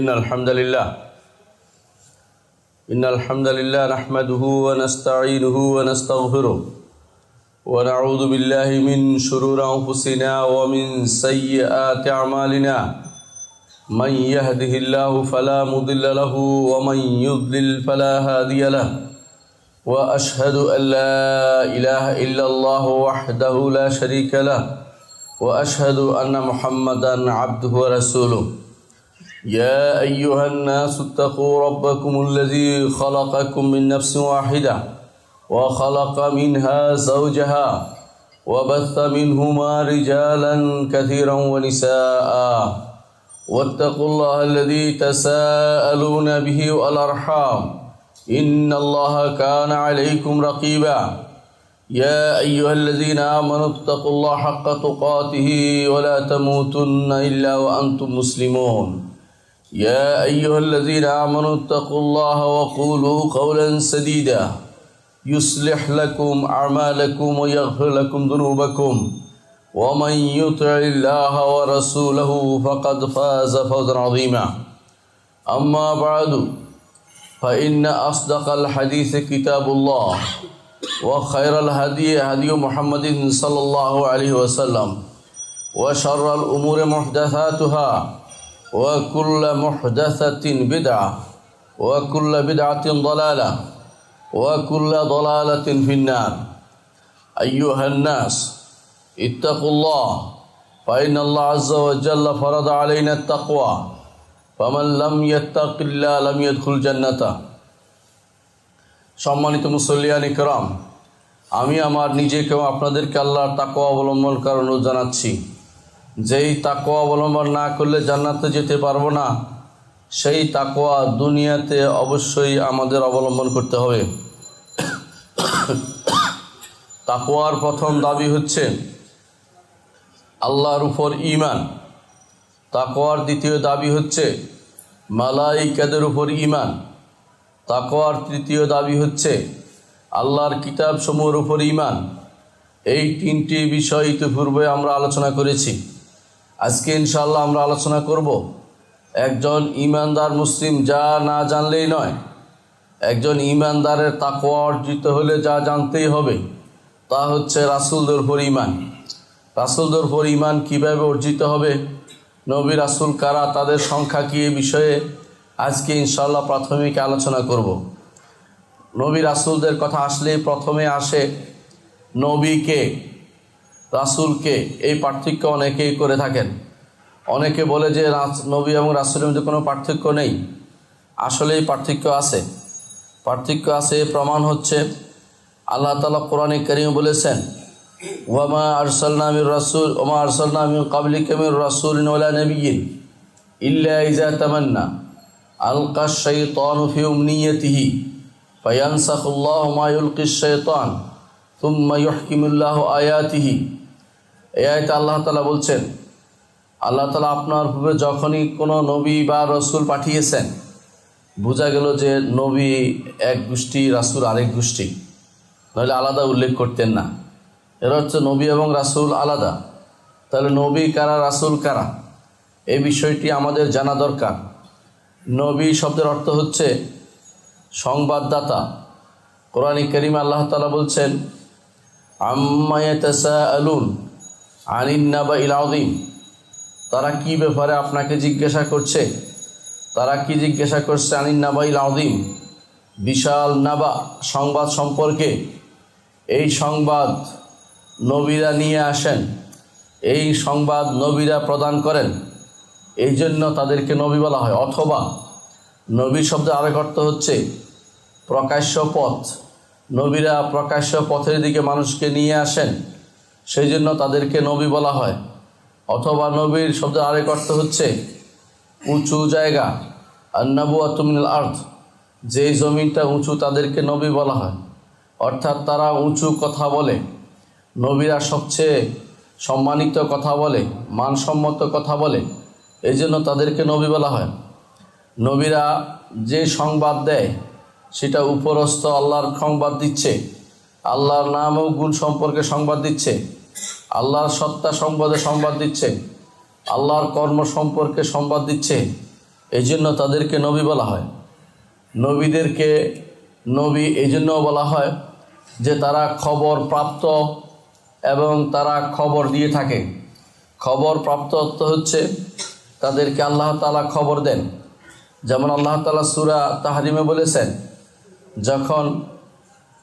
إن الحمد لله نحمده ونستعينه ونستغفره ونعوذ بالله من شرور أنفسنا ومن سيئات أعمالنا من يهده الله فلا مضل له ومن يضلل فلا هادي له وأشهد أن لا إله إلا الله وحده لا شريك له وأشهد أن محمدا عبده ورسوله يا أيها الناس اتقوا ربكم الذي خلقكم من نفس واحدة وخلق منها زوجها وبث منهما رجالا كثيرا ونساء واتقوا الله الذي تساءلون به والأرحام إن الله كان عليكم رقيبا يا أيها الذين آمنوا اتقوا الله حق تقاته ولا تموتن إلا وأنتم مسلمون يا أيها الذين آمنوا اتقوا الله وقولوا قولا سديدا يصلح لكم أعمالكم ويغفر لكم ذنوبكم ومن يطع الله ورسوله فقد فاز فوزا عظيما أما بعد فإن أصدق الحديث كتاب الله وخير الهدي هدي محمد صلى الله عليه وسلم وشر الأمور محدثاتها وكل محدثة بدعة وكل بدعة ضلالة وكل ضلالة في النار أيها الناس اتقوا الله فإن الله عز وجل فرض علينا التقوى فمن لم يتق الله لم يدخل جنته সম্মানিত মুসল্লিয়ান ইকরাম, আমি আমার নিজেকে এবং আপনাদেরকে আল্লাহর তাকওয়া অবলম্বন করার অনুরোধ জানাচ্ছি। যেই তাকওয়া অবলম্বন না করলে জান্নাতে যেতে পারবো না, সেই তাকওয়া দুনিয়াতে অবশ্যই আমাদের অবলম্বন করতে হবে। তাকওয়ার প্রথম দাবি হচ্ছে আল্লাহর উপর ঈমান। তাকওয়ার দ্বিতীয় দাবি হচ্ছে মালায়েকাদের উপর ঈমান। তাকওয়ার তৃতীয় দাবি হচ্ছে আল্লাহর কিতাবসমূহের উপর ঈমান। এই তিনটি বিষয় ইতিপূর্বে আমরা আলোচনা করেছি। আজকে ইনশাআল্লাহ আমরা আলোচনা করব একজন ঈমানদার মুসলিম যা না জানলেই নয়। একজন ঈমানদারের তাকওয়া অর্জিত হলে যা জানতেই হবে তা হচ্ছে রাসূলদের উপর ঈমান। রাসূলদের উপর ঈমান কীভাবে অর্জিত হবে, নবী রাসূল কারা, তাদের সংখ্যা কী, এই বিষয়ে আজকে ইনশাআল্লাহ প্রাথমিক আলোচনা করব। নবী রাসূলদের কথা আসলেই প্রথমে আসে নবীকে, রাসূলকে। এই পার্থক্য অনেকেই করে থাকেন। অনেকে বলে যে নবী এবং রাসূলের মধ্যে কোনো পার্থক্য নেই। আসলেই পার্থক্য আছে। পার্থক্য আছে, প্রমাণ হচ্ছে আল্লাহ তাআলা কোরআনে কারীমে বলেছেন, ওয়ামা আরসালনা মির রাসূল ওমা আরসালনা মিন ক্বাবলিকা মির রাসূলিন ওয়ালা নাবিয়্যিন ইল্লা ইযা তামান্না আলকা শাইতানু ফি উমনিয়্যাতিহি ফায়ানসাখুল্লাহু মা ইউলকিশ শাইতান সুম্মা ইউহকিমুল্লাহু আয়াতিহি। এই আয়াতে আল্লাহ তাআলা বলছেন, আল্লাহ তাআলা আপনার পূর্বে যখনই কোনো নবী বা রসুল পাঠিয়েছেন, বোঝা গেল যে নবী এক গোষ্ঠী, রাসূল আরেক গোষ্ঠী, নইলে আলাদা উল্লেখ করতেন না। এরা হচ্ছে নবী এবং রাসূল আলাদা। তাহলে নবী কারা, রাসূল কারা, এই বিষয়টি আমাদের জানা দরকার। নবী শব্দের অর্থ হচ্ছে সংবাদদাতা। কোরআনে কারীমে আল্লাহ তাআলা বলছেন, আম্মা ইয়াতাসাআলুন আনিন নাবাইল আযীম। তারা কি ব্যাপারে আপনাকে জিজ্ঞাসা করছে? তারা কি জিজ্ঞাসা করছে? আনিন নাবাইল আযীম, বিশাল নাবা, সংবাদ সম্পর্কে। এই সংবাদ নবীরা নিয়ে আসেন, এই সংবাদ নবীরা প্রদান করেন, এই জন্য তাদেরকে নবী বলা হয়। অথবা নবী শব্দের আরেক অর্থ হচ্ছে প্রকাশ্য পথ। নবীরা প্রকাশ্য পথের দিকে মানুষকে নিয়ে আসেন, সেই জন্য তাদেরকে নবী বলা হয়। অথবা নবীর শব্দের আরেক অর্থ হচ্ছে উঁচু জায়গা। আন-নাবুওয়াতু মিনাল আরদ, যেই জমিনটা উঁচু তাদেরকে নবী বলা হয়। অর্থাৎ তারা উঁচু কথা বলে, নবীরা সবচেয়ে সম্মানিত কথা বলে, মানসম্মত কথা বলে, এই জন্য তাদেরকে নবী বলা হয়। নবীরা যে সংবাদ দেয় সেটা উপরস্থ আল্লাহর সংবাদ দিচ্ছে, আল্লাহর নাম ও গুণ সম্পর্কে সংবাদ দিচ্ছে, আল্লাহর সত্তা সম্বন্ধে সংবাদ দিচ্ছে, আল্লাহর কর্ম সম্পর্কে সংবাদ দিচ্ছে। এই জন্য তাদেরকে নবী বলা হয়। নবীদেরকে নবী এই জন্য বলা হয় যে তারা খবর প্রাপ্ত এবং তারা খবর দিয়ে থাকে। খবর প্রাপ্ত অর্থ হচ্ছে তাদেরকে আল্লাহ তাআলা খবর দেন। যেমন আল্লাহ তাআলা সূরা তাহরিমে বলেছেন, যখন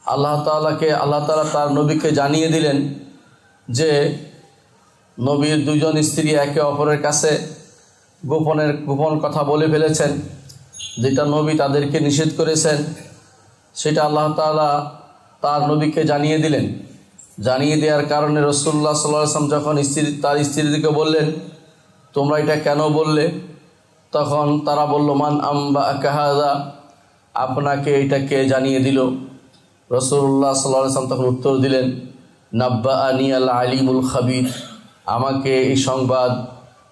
আল্লাহ তাআলা তার নবীকে জানিয়ে দিলেন যে নবীর দুজন স্ত্রী একে অপরের কাছে গোপন কথা বলে ফেলেছেন, যেটা নবী তাদেরকে নিষেধ করেছেন, সেটা আল্লাহ তাআলা তার নবীকে জানিয়ে দিলেন। জানিয়ে দেওয়ার কারণে রাসূলুল্লাহ সাল্লাল্লাহু আলাইহি ওয়াসাল্লাম যখন তার স্ত্রীদেরকে বললেন, তোমরা এটা কেন বললে? তখন তারা বলল, মান আম্বাআকা হাযা, আপনাকে এটা কে জানিয়ে দিল? রাসূলুল্লাহ সাল্লাল্লাহু আলাইহি ওয়াসাল্লাম তখন উত্তর দিলেন, নাব্বাআনি আল আলিমুল খাবীর, আমাকে এই সংবাদ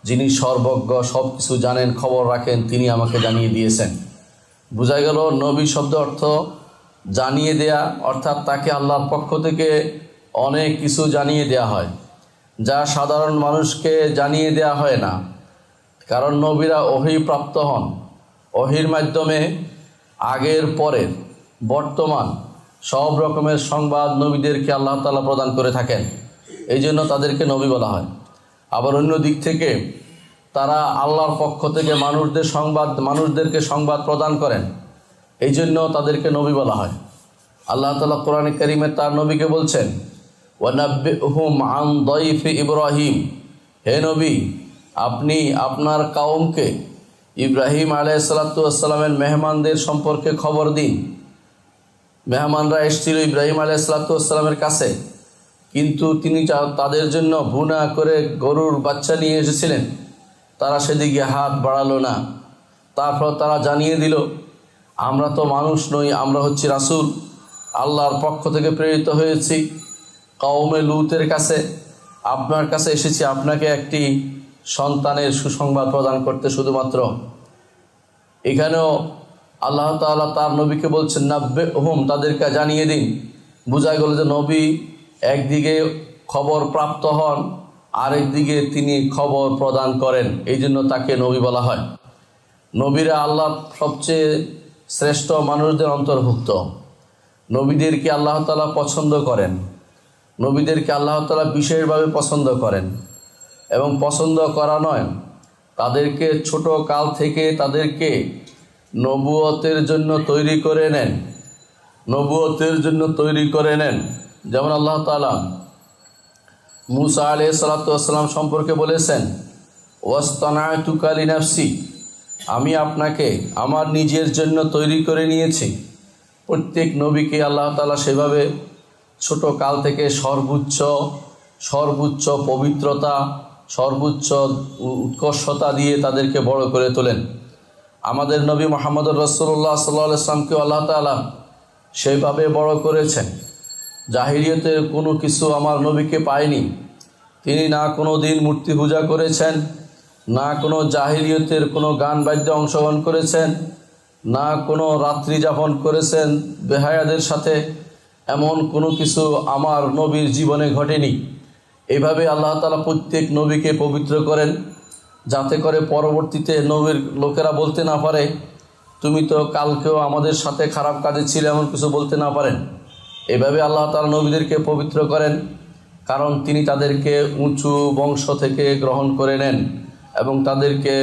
যিনি সর্বজ্ঞ, সব কিছু জানেন, খবর রাখেন, তিনি আমাকে জানিয়ে দিয়েছেন। বোঝা গেল নবী শব্দ অর্থ জানিয়ে দেয়া, অর্থাৎ তাকে আল্লাহর পক্ষ থেকে অনেক কিছু জানিয়ে দেয়া হয় যা সাধারণ মানুষকে জানিয়ে দেয়া হয় না। কারণ নবীরা ওহী প্রাপ্ত হন, ওহীর মাধ্যমে আগের পরের বর্তমান সব রকমের সংবাদ নবীদেরকে আল্লাহ তাআলা প্রদান করে থাকেন। এই জন্য তাদেরকে নবী বলা হয়। আবার অন্য দিক থেকে তারা আল্লাহর পক্ষ থেকে মানুষদেরকে সংবাদ প্রদান করেন, এই জন্য তাদেরকে নবী বলা হয়। আল্লাহ তাআলা কোরআনে কারীমে তার নবীকে বলছেন, ওয়ানাব্বিহুম আন দাইফি ইব্রাহিম, হে নবী আপনি আপনার কওমকে ইব্রাহিম আলাইহিসসালাতু ওয়াসসালামের মেহমানদের সম্পর্কে খবর দিন। মেহমানরা এসেছিল ইব্রাহিম আলাইহিসসালাতু ওয়াসসালামের কাছে, কিন্তু তিনি তাদের জন্য ভুনা করে গরুর বাচ্চা নিয়ে এসেছিলেন। তারা সেদিকে হাত বাড়ালো না। তারপর তারা জানিয়ে দিল, আমরা তো মানুষ নই, আমরা হচ্ছি রাসূল, আল্লাহর পক্ষ থেকে প্রেরিত হয়েছি কওমে লূতের কাছে। আপনার কাছে এসেছি আপনাকে একটি সন্তানের সুসংবাদ প্রদান করতে শুধুমাত্র। এখানেও আল্লাহ তাআলা তার নবীকে বলছেন, নাব্বিহুম, তাদেরকে জানিয়ে দিন। বোঝা গেল যে নবী একদিকে খবর প্রাপ্ত হন, আরেকদিকে তিনি খবর প্রদান করেন, এই জন্য তাকে নবী বলা হয়। নবীরা আল্লাহ সবচেয়ে শ্রেষ্ঠ মানুষদের অন্তর্ভুক্ত। নবীদেরকে আল্লাহ তাআলা পছন্দ করেন, নবীদেরকে আল্লাহ তাআলা বিশেষভাবে পছন্দ করেন। এবং পছন্দ করা নয়, তাদেরকে ছোট কাল থেকে তাদেরকে নবুয়তের জন্য তৈরি করে নেন, নবুয়তের জন্য তৈরি করে নেন। যেমন আল্লাহ তাআলা মূসা আলাইহিসসালাতু ওয়াসসালাম সম্পর্কে বলেছেন, ওয়াসতানাতুকা লিনাফসি, আমি আপনাকে আমার নিজের জন্য তৈরি করে নিয়েছি। প্রত্যেক নবীকে আল্লাহ তাআলা সেভাবে ছোট কাল থেকে সর্বোচ্চ পবিত্রতা, সর্বোচ্চ উৎকর্ষতা দিয়ে তাদেরকে বড় করে তোলেন। আমাদের নবী মুহাম্মদুর রাসূলুল্লাহ সাল্লাল্লাহু আলাইহি ওয়াসাল্লামকে আল্লাহ তাআলা সেইভাবে বড় করেছেন। জাহিলিয়তের কোনো কিছু আমার নবীকে পায়নি। তিনি না কোনো দিন মূর্তি পূজা করেছেন, না কোনো জাহিলিয়তের কোনো গান বাদ্যে অংশগ্রহণ করেছেন, না কোনো রাত্রি যাপন করেছেন বেহায়াদের সাথে। এমন কোনো কিছু আমার নবীর জীবনে ঘটেনি। এইভাবে আল্লাহ তাআলা প্রত্যেক নবীকে পবিত্র করেন, যাতে করে পরবর্তীতে নবীর লোকেরা বলতে না পারে, তুমি তো কালকেও আমাদের সাথে খারাপ কাজে ছিলে, এমন কিছু বলতে না পারেন। এভাবে আল্লাহ তাআলা নবীদেরকে পবিত্র করেন, কারণ তিনি তাদেরকে উঁচু বংশ থেকে গ্রহণ করে নেন এবং তাদেরকে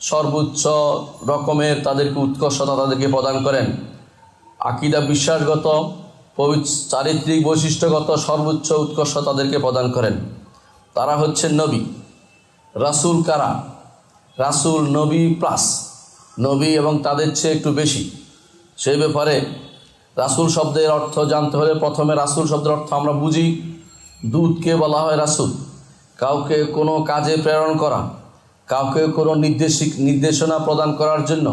সর্বোচ্চ রকমের তাদেরকে উৎকর্ষতা তাদেরকে প্রদান করেন। আকীদা বিশ্বাসগত, চারিত্রিক বৈশিষ্ট্যগত সর্বোচ্চ উৎকর্ষ তাদেরকে প্রদান করেন। তারা হচ্ছেন নবী। রাসূল কারা? রাসূল নবী প্লাস নবী এবং তাদের চেয়ে একটু বেশি। সেই ব্যাপারে রাসূল শব্দের অর্থ জানতে হলে প্রথমে রাসূল শব্দের অর্থ আমরা বুঝি। দূতকে বলা হয় রাসূল, কাউকে কোনো কাজে প্রেরণ করা, কাউকে কোনো নির্দেশনা প্রদান করার জন্য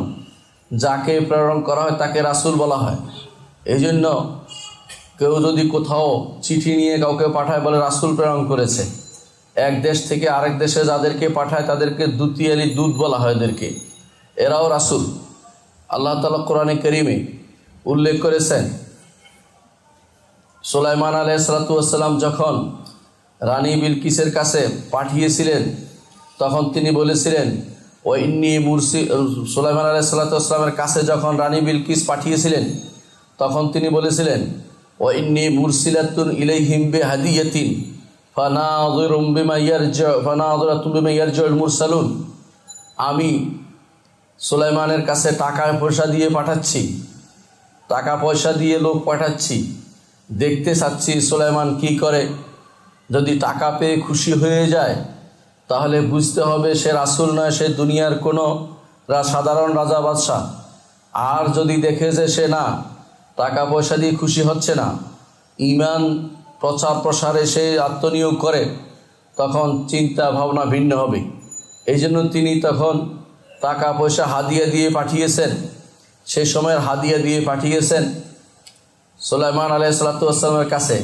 যাকে প্রেরণ করা হয় তাকে রাসূল বলা হয়। এই জন্য কেউ যদি কোথাও চিঠি নিয়ে কাউকে পাঠায়, বলে রাসূল প্রেরণ করেছে। এক দেশ থেকে আরেক দেশে যাদেরকে পাঠায় তাদেরকে দুতিয়ালি দূত বলা হয় এদেরকে, এরাও রাসূল। আল্লাহ তাআলা কোরআনে কারীমে উল্লেখ করেছেন, সুলাইমান আলাইহিসসালাতু ওয়াসসালাম যখন রানী বিলকিসের কাছে পাঠিয়েছিলেন, তখন তিনি বলেছিলেন, ও ইন্নি মুরসি সুলাইমান আলাইহিসসালামের কাছে যখন রানী বিলকিস পাঠিয়েছিলেন, তখন তিনি বলেছিলেন, ও ইন্নি মুরসিলাতুন ইলাইহিম বিহাদিয়াতিন ফানাযিরুম বিমা ইয়ারজিউল মুরসালুন। আমি সুলাইমানের কাছে টাকা পয়সা দিয়ে পাঠাচ্ছি, টাকা পয়সা দিয়ে লোক পাঠাচ্ছি, দেখতে চাচ্ছি সুলাইমান কি করে। যদি টাকা পেয়ে খুশি হয়ে যায় তাহলে বুঝতে হবে সে রাসূল নয়, সে দুনিয়ার কোনো সাধারণ রাজা বাদশাহ। আর যদি দেখে যে সে না, টাকা পয়সা দিয়ে খুশি হচ্ছে না, ঈমান প্রচার প্রসারে সে আত্মনিয়োগ করে, তখন চিন্তা ভাবনা ভিন্ন হবে। এই জন্য তিনি তখন টাকা পয়সা হাদিয়া দিয়ে পাঠিয়েছেন। সেই সময়ের হাদিয়া দিয়ে পাঠিয়েছেন সুলাইমান আলাইহিসসালামের কাছে।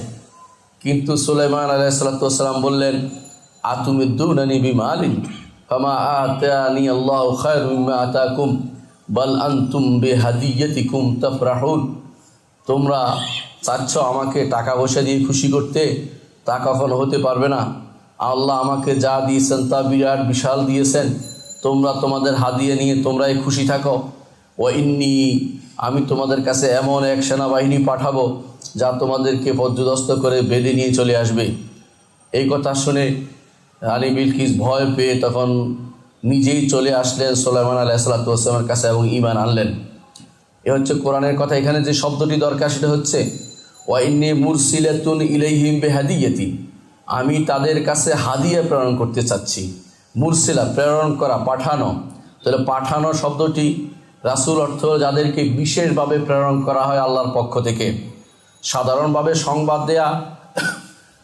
কিন্তু সুলাইমান আলাইহিসসালাম বললেন, আতুমিদ্দুনানি বিমালিন ফামা আতানি আল্লাহু খায়রুম মিম্মা আতাকুম বাল আনতুম বিহাদিয়াতিকুম তাফরাহুন। তোমরা চাচ্ছ আমাকে টাকা পয়সা দিয়ে খুশি করতে, তা কখনো হতে পারবে না। আল্লাহ আমাকে যা দিয়েছেন তা বিরাট বিশাল দিয়েছেন, তোমরা তোমাদের হাদিয়া নিয়ে তোমরাই খুশি থাকো। ও ইন্নি, আমি তোমাদের কাছে এমন এক সেনাবাহিনী পাঠাবো যা তোমাদেরকে পর্যদস্ত করে বেঁধে নিয়ে চলে আসবে। এই কথা শুনে রানী বিলকিস ভয় পেয়ে তখন নিজেই চলে আসলেন সুলাইমান আলাইহিসসালামের কাছে এবং ঈমান আনলেন। এ হচ্ছে কোরআনের কথা। এখানে যে শব্দটি দরকার সেটা হচ্ছে ওয়া ইন্নী মুরসিলাতুন ইলাইহিম বিহাদিয়াতি, আমি তাদের কাছে হাদিয়া প্রেরণ করতে চাচ্ছি। মুরসিলা প্রেরণ করা, পাঠানো। তাহলে পাঠানো শব্দটি রাসূল অর্থ যাদেরকে বিশেষভাবে প্রেরণ করা হয় আল্লাহর পক্ষ থেকে। সাধারণভাবে সংবাদ দেয়া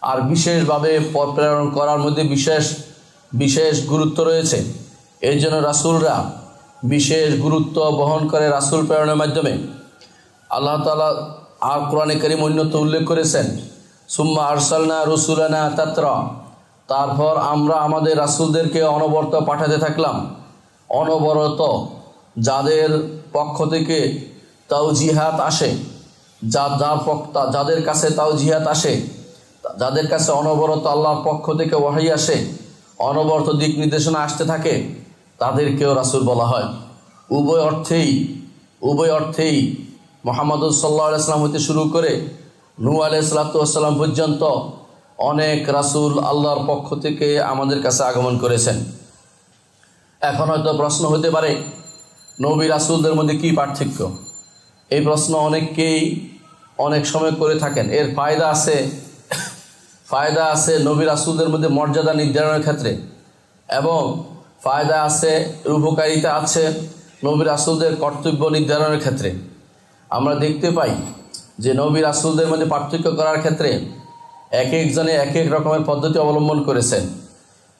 আর বিশেষভাবে প্রেরণ করার মধ্যে বিশেষ বিশেষ গুরুত্ব রয়েছে। এই জন্য রাসূলরা বিশেষ গুরুত্ব বহন করে রাসূল প্রেরণের মাধ্যমে। আল্লাহ তাআলা আর কোরআনে কারীম অন্যত্র উল্লেখ করেছেন, সুম্মা আরসালনা রুসুলানা তাতরা, তারপর আমরা আমাদের রাসূলদেরকে অনবরত পাঠাতে থাকলাম। অনবরত যাদের পক্ষ থেকে তাওজিহাত আসে, যাদের কাছে তাওজিহাত আসে, যাদের কাছে অনবরত আল্লাহর পক্ষ থেকে ওয়াহী আসে, অনবরত দিক নির্দেশনা আসতে থাকে, তাদেরকেও রাসূল বলা হয়। উভয় অর্থেই মুহাম্মদ সাল্লাল্লাহু আলাইহি ওয়াসাল্লাম হতে শুরু করে নূহ আলাইহিসসালাম পর্যন্ত অনেক রাসূল আল্লাহর পক্ষ থেকে আমাদের কাছে আগমন করেছেন। এখন হয়তো প্রশ্ন হতে পারে, নবী রাসূলদের মধ্যে কী পার্থক্য? এই প্রশ্ন অনেককেই অনেক সময় করে থাকেন। এর ফায়দা আছে নবী রাসূলদের মধ্যে মর্যাদা নির্ধারণের ক্ষেত্রে, এবং ফায়দা আছে, উপকারিতা আছে নবী রাসূলদের কর্তব্য নির্ধারণের ক্ষেত্রে। আমরা দেখতে পাই যে নবী রাসূলদের মধ্যে পার্থক্য করার ক্ষেত্রে এক একজনে এক এক রকমের পদ্ধতি অবলম্বন করেছেন।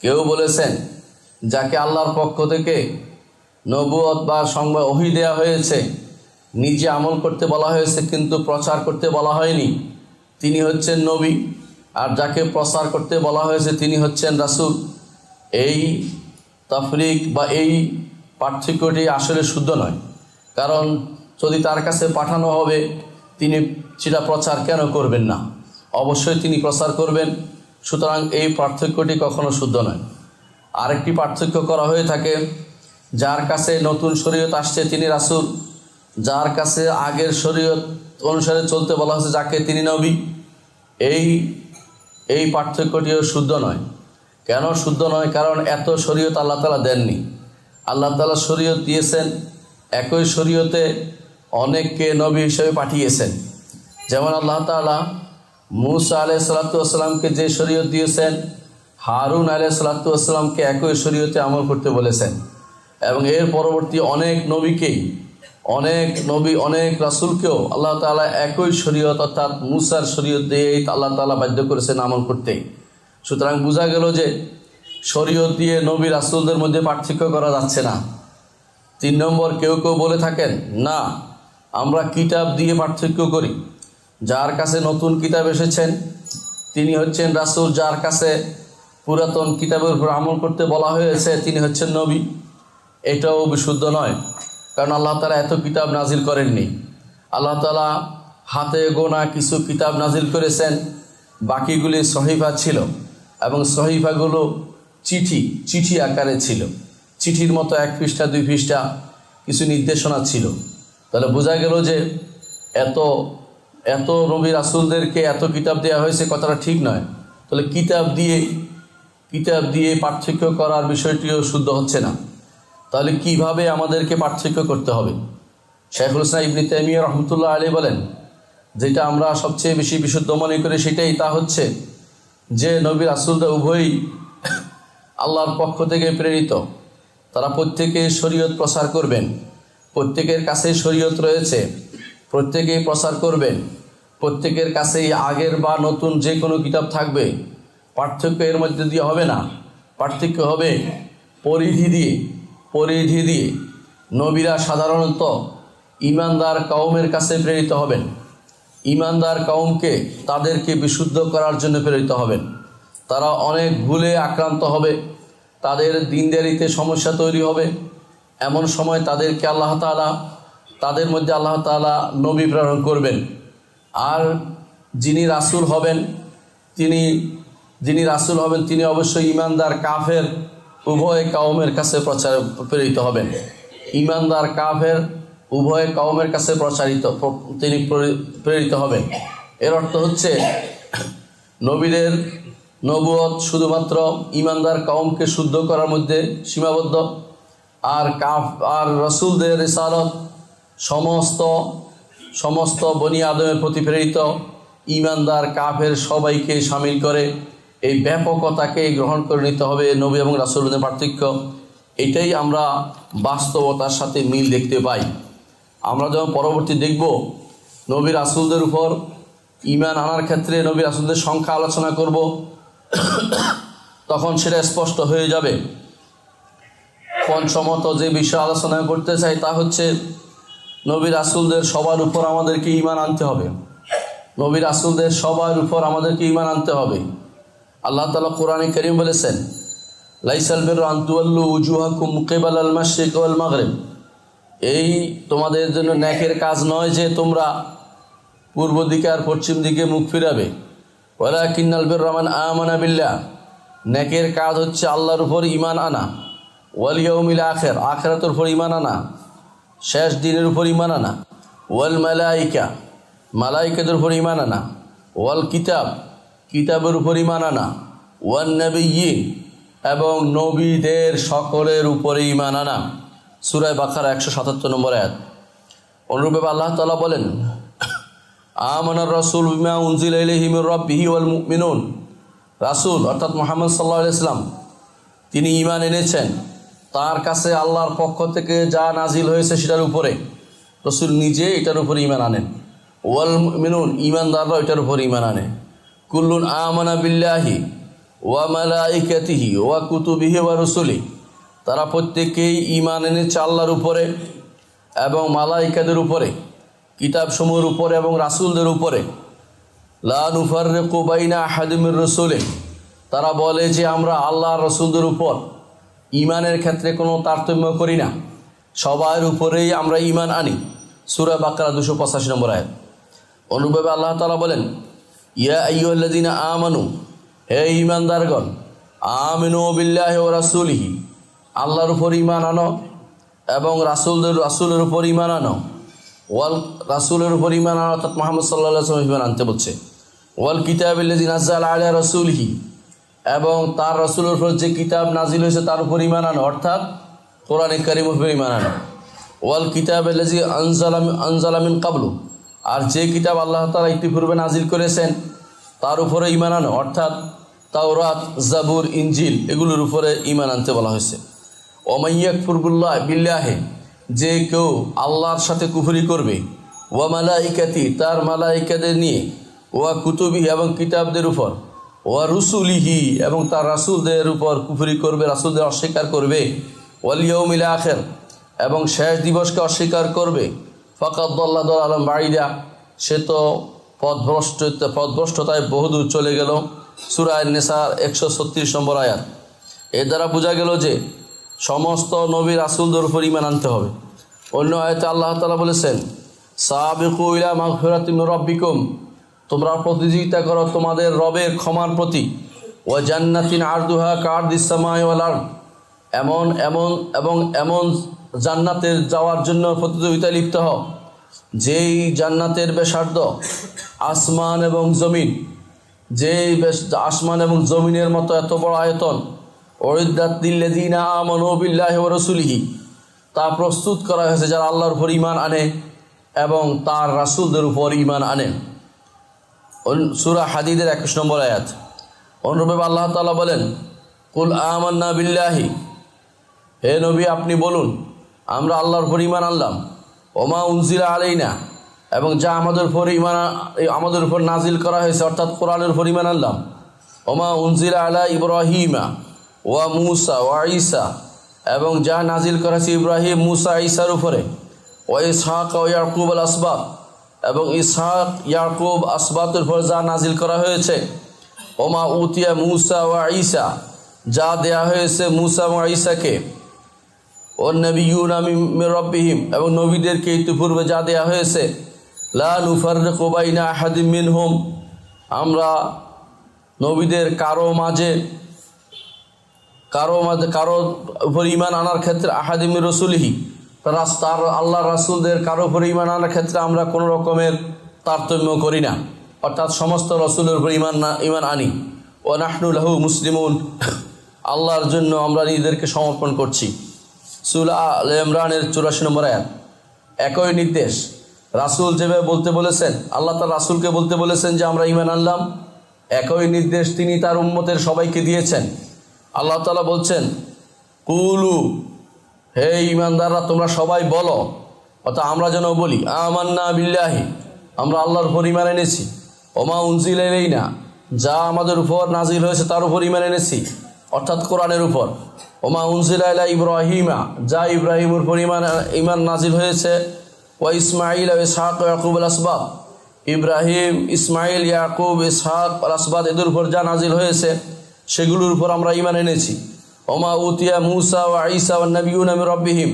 কেউ বলেছেন যাকে আল্লাহর পক্ষ থেকে নবুয়ত বা সংবাদ ওহী দেওয়া হয়েছে, নিজে আমল করতে বলা হয়েছে কিন্তু প্রচার করতে বলা হয়নি, তিনি হচ্ছেন নবী। আর যাকে প্রচার করতে বলা হয়েছে তিনি হচ্ছেন রাসূল। এই তাফরিক বা এই পার্থক্যটি আসলে শুদ্ধ নয়। কারণ যদি তার কাছে পাঠানো হবে, তিনি সেটা প্রচার কেন করবেন না? অবশ্যই তিনি প্রচার করবেন। সুতরাং এই পার্থক্যটি কখনো শুদ্ধ নয়। আরেকটি পার্থক্য করা হয়ে থাকে, যার কাছে নতুন শরীয়ত আসছে তিনি রাসূল, যার কাছে আগের শরীয়ত অনুসারে চলতে বলা হয়েছে যাকে তিনি নবী। এই পার্থক্যটিও শুদ্ধ নয়। কেন শুদ্ধ নয়? কারণ এত শরীয়ত আল্লাহ তাআলা দেননি। আল্লাহ তাআলা শরীয়ত দিয়েছেন, একই শরীয়তে অনেককে নবী হিসেবে পাঠিয়েছেন। যেমন আল্লাহ তাআলা মূসা আলাইহিসসালামকে যে শরীয়ত দিয়েছেন, হারুন আলাইহিসসালামকে একই শরীয়তে আমল করতে বলেছেন। এবং এর পরবর্তী অনেক রাসূলকেও আল্লাহ তাআলা একই শরীয়ত অর্থাৎ মূসার শরীয়ত দিয়ে আল্লাহ তাআলা বাধ্য করেছেন আমল করতে। সুতরাং বোঝা গেল যে শরীয়ত দিয়ে নবী রাসূলদের মধ্যে পার্থক্য করা যাচ্ছে না। 3 নম্বর, কেউ বলে থাকেন না, আমরা কিতাব দিয়ে পার্থক্য করি। যার কাছে নতুন কিতাব এসেছেন তিনি হচ্ছেন রাসূল, যার কাছে পুরাতন কিতাবের উপর আমল করতে বলা হয়েছে তিনি হচ্ছেন নবী। এটাও বিশুদ্ধ নয়। কারণ আল্লাহ তাআলা এত কিতাব নাজিল করেননি। আল্লাহ তাআলা হাতে গোনা কিছু কিতাব নাজিল করেছেন, বাকিগুলি সহিফা ছিল এবং সহিফাগুলো চিঠি আকারে ছিল। চিঠির মতো 1 পৃষ্ঠা 2 পৃষ্ঠা কিছু নির্দেশনা ছিল। তাহলে বোঝা গেল যে এত এত নবী রাসূলদেরকে এত কিতাব দেওয়া হয়েছে, কথাটা ঠিক নয়। তাহলে কিতাব দিয়ে পার্থক্য করার বিষয়টিও শুদ্ধ হচ্ছে না। তাহলে কিভাবে আমাদেরকে পার্থক্য করতে হবে? শাইখুল ইসলাম ইবনে তাইমিয়া রাহমাতুল্লাহ আলাইহি বলেন, যেটা আমরা সবচেয়ে বেশি বিশুদ্ধ মনে করি তা হচ্ছে যে নবী রাসূলরা উভয়ই আল্লাহর পক্ষ থেকে প্রেরিত। তারা প্রত্যেকে শরীয়ত প্রচার করবেন, প্রত্যেকের কাছেই শরীয়ত রয়েছে, প্রত্যেকেই প্রচার করবেন, প্রত্যেকের কাছেই আগের বা নতুন যে কোনো কিতাব থাকবে। পার্থক্য এর মধ্যে দিয়ে হবে না, পার্থক্য হবে পরিধি দিয়ে। নবীরা সাধারণত ঈমানদার কওমের কাছে প্রেরিত হবেন, ঈমানদার কওমকে তাদেরকে বিশুদ্ধ করার জন্য প্রেরিত হবেন। তারা অনেক ভুলে আক্রান্ত হবে, তাদের দিনদারিতে সমস্যা তৈরি হবে। এমন সময় তাদেরকে তাদের মধ্যে আল্লাহ তাআলা নবী প্রেরণ করবেন। আর যিনি রাসূল হবেন তিনি অবশ্যই ঈমানদার কাফের উভয় কওমের কাছে প্রেরিত হবেন। ঈমানদার কাফের উভয় কওমের কাছে তিনি প্রেরিত হবেন। এর অর্থ হচ্ছে নবীদের নবুয়ত শুধুমাত্র ঈমানদার কওমকে শুদ্ধ করার মধ্যে সীমাবদ্ধ, আর রাসূলদের রিসালাত সমস্ত বনি আদমের প্রতি প্রেরিত। ঈমানদার কাফের সবাইকে শামিল করে এই ব্যাপকতাকে গ্রহণ করে নিতে হবে নবী এবং রাসূলদের পার্থক্য। এটাই আমরা বাস্তবতার সাথে মিল দেখতে পাই। আমরা যখন পরবর্তী দেখব নবী রাসূলদের উপর ঈমান আনার ক্ষেত্রে নবী রাসূলদের সংখ্যা আলোচনা করব, তখন সেটা স্পষ্ট হয়ে যাবে। পঞ্চমত যে বিষয় আলোচনা করতে চাই তা হচ্ছে নবী রাসূলদের সবার উপর আমাদেরকে ঈমান আনতে হবে। নবী রাসূলদের সবার উপর আমাদেরকে ঈমান আনতে হবে। আল্লাহ তাআলা কোরআনে কারীম বলেছেন, লাইসাল বিররু আন তুওয়াল্লু উজুহাকুম কিবালাল মাশরিক ওয়াল মাগরিব। এই তোমাদের জন্য নেকের কাজ নয় যে তোমরা পূর্ব দিকে আর পশ্চিম দিকে মুখ ফিরাবে। ওয়ালাকিন্নাল বিররা মান আমানা বিল্লাহ। নেকের কাজ হচ্ছে আল্লাহর উপর ঈমান আনা, ওয়াল ইয়াউমিল আখির, আখিরাতের উপর ঈমান আনা, শেষ দিনের উপর ঈমান আনা, ওয়াল মালাইকা, মালাইকাদের উপর ঈমান আনা, ওয়াল কিতাব, কিতাবের উপর ঈমান আনা, ওয়ান নবিয়্যিন, এবং নবীদের সকলের উপরে ঈমান আনা। সূরা বাকারা 177 নম্বর আয়াত। অনুরূপভাবে আল্লাহ তাআলা বলেন, আমানার রাসূল বিমা উনজিলা ইলাইহি মির রাব্বিহি ওয়াল মুমিনুন। রাসূল অর্থাৎ মুহাম্মদ সাল্লাল্লাহু আলাইহি ওয়াসাল্লাম তিনি ঈমান এনেছেন তার কাছে আল্লাহর পক্ষ থেকে যা নাজিল হয়েছে সেটার উপরে। রাসূল নিজে এটার উপরে ঈমান আনেন। ওয়াল মুমিনুন, ঈমানদাররা এটার উপরে ঈমান আনে। কুল্লুন আমানা বিল্লাহি ওয়া মালাইকাতিহি ওয়া কুতুবিহি ওয়া রুসুলিহি। তারা প্রত্যেকেই ঈমান এনেছে আল্লাহর উপরে এবং মালাইকাদের উপরে, কিতাবসমূহের উপরে এবং রাসূলদের উপরে। লা নুফাররিকু বাইনা আহাদিম মির রুসুলিহি। তারা বলে যে আমরা আল্লাহর রাসূলদের উপর ঈমানের ক্ষেত্রে কোনো তারতম্য করি না, সবার উপরেই আমরা ঈমান আনি। সূরা বাকারা 285 নম্বর আয়াত। অনুরূপভাবে আল্লাহ তাআলা বলেন, ইয়া আইয়ুহাল্লাযীনা আমানু, হে ঈমানদারগণ, আমিনু বিল্লাহি ওয়া রাসূলিহি, আল্লাহর উপর ঈমান আনো এবং রাসূলের উপর ঈমান আনো। ওয়াল রাসূলের উপর ঈমান আনো অর্থাৎ মুহাম্মদ সাল্লাল্লাহু আলাইহি ওয়াসাল্লাম ঈমান আনতে বলছে। ওয়াল কিতাবিল্লাযী নাযালা আলা রাসূলিহি, এবং তার রাসূলের উপর যে কিতাব নাজিল হয়েছে তার উপর ঈমান আনো অর্থাৎ কোরআনে কারীমের উপর ঈমান আনো। ওয়াল কিতাবিল্লাযী আনজালা মিন ক্বাবলু, আর যে কিতাব আল্লাহ তাআলা ইতিপূর্বে নাজিল করেছেন তার উপরে ঈমান আনো অর্থাৎ তাওরাত, জাবুর, ইনজিল, এগুলোর উপরে ঈমান আনতে বলা হয়েছে। ওমান ইয়াকফুর বিল্লাহি, যে কেউ আল্লাহর সাথে কুফরি করবে, ওয়া মালাইকাতি, তার মালাইকাদের নিয়ে, ওয়া কুতুবিহি, এবং কিতাবদের উপর, ওয়া রুসুলিহি, এবং তার রাসূলদের উপর কুফরি করবে, রাসূলদের অস্বীকার করবে, ওয়াল ইয়াউমিল আখির, এবং শেষ দিবসকে অস্বীকার করবে, ফাকাদ দাল্লা দালালান বাঈদা, সে তো পথভ্রষ্টতায় বহুদূর চলে গেল। সূরা আন-নিসা 136 নম্বর আয়াত। এর দ্বারা বোঝা গেল যে সমস্ত নবী রাসূলদের উপর ঈমান আনতে হবে। অন্য আয়াতে আল্লাহ তাআলা বলেছেন, সাবিকু ইলা মাগফিরাতিম মির রাব্বিকুম, তোমরা প্রতিযোগিতা করো তোমাদের রবের ক্ষমার প্রতি। ওয়া জান্নাতিন আরদুহা কারদিস সামাই ওয়াল আরদ, এমন এমন এবং এমন জান্নাতের যাওয়ার জন্য প্রতিযোগিতায় লিপ্ত হও যেই জান্নাতের ব্যাসার্ধ আসমান এবং জমিন, যেই আসমান এবং জমিনের মতো এত বড় আয়তন। উইদ্দাত লিল্লাযিনা আমানু বিল্লাহি ওয়া রাসূলিহি, তা প্রস্তুত করা হয়েছে যারা আল্লাহর উপর ঈমান আনে এবং তার রাসূলদের উপর ঈমান আনে। সূরা হাদীদের 21 নম্বর আয়াত। অনুরূপে আল্লাহ তাআলা বলেন, কুল আমান্না বিল্লাহি, হে নবী আপনি বলুন আমরা আল্লাহর উপর ঈমান আনলাম। ওমা উনজিলা আলাইনা, এবং যা আমাদের উপর নাজিল করা হয়েছে অর্থাৎ কোরআনের উপর ঈমান আনলাম। ওমা উনজিলা আলা ইব্রাহিমা ওয়া মূসা ওয়া ঈসা, এবং যা নাজিল করা হয়েছে ইব্রাহিম, মূসা, ঈসার উপরে। ওয়া ইসহাক ওয়া ইয়াকুব আল আসবাত, এবং ইসহাক, ইয়াকুব, আসবাতের উপর যা নাজিল করা হয়েছে। ওমা উতিয়া মূসা ওয়া ঈসা, যা দেয়া হয়েছে মূসা এবং ঈসাকে। ও নবিয়্যুনা মির রাব্বিহিম, এবং নবীদেরকে ইতিপূর্বে যা দেয়া হয়েছে। লা নুফাররিকু বাইনা আহাদিম মিনহুম, আমরা নবীদের কারো উপর ঈমান আনার ক্ষেত্রে আহাদিম মির রাসূলিহি, তার আল্লাহর রাসূলদের কারো উপর ঈমান আনার ক্ষেত্রে আমরা কোনো রকমের তারতম্য করি না, অর্থাৎ সমস্ত রাসূলের উপর ঈমান আনি। ওয়া নাহনু লাহু মুসলিমুন, আল্লাহর জন্য আমরা নিজেদেরকে সমর্পণ করছি। সূরা আল ইমরানের 84 নম্বর আয়াত। একই নির্দেশ রাসূল যেভাবে বলতে বলেছেন, আল্লাহ তার রাসূলকে বলতে বলেছেন যে আমরা ঈমান আনলাম, একই নির্দেশ তিনি তার উম্মতের সবাইকে দিয়েছেন। আল্লাহ তাআলা বলছেন, কুলু, হে ঈমানদাররা তোমরা সবাই বলো, অর্থাৎ আমরা যেন বলি, আমান্না বিল্লাহি, আমরা আল্লাহর উপর ঈমান এনেছি। ওমা উনজিলা ইলাইনা, যা আমাদের উপর নাজিল হয়েছে তার উপর ঈমান এনেছি, অর্থাৎ কোরআনের উপর। ওমা উনজিলা ইলা ইব্রাহিমা, যা ইব্রাহিমের উপর ঈমান নাজিল হয়েছে। ওয়া ইসমাঈল ওয়া ইসহাক ওয়া ইয়াকুব আল আসবাত, ইব্রাহিম, ইসমাঈল, ইয়াকুব, ইসহাক আল আসবাত এদের উপর যা নাজিল হয়েছে সেগুলোর উপর আমরা ঈমান এনেছি। ওমা উতিয়া মূসা ওয়া ঈসা ওয়ান নাবিয়্যুনা মির রাব্বিহিম,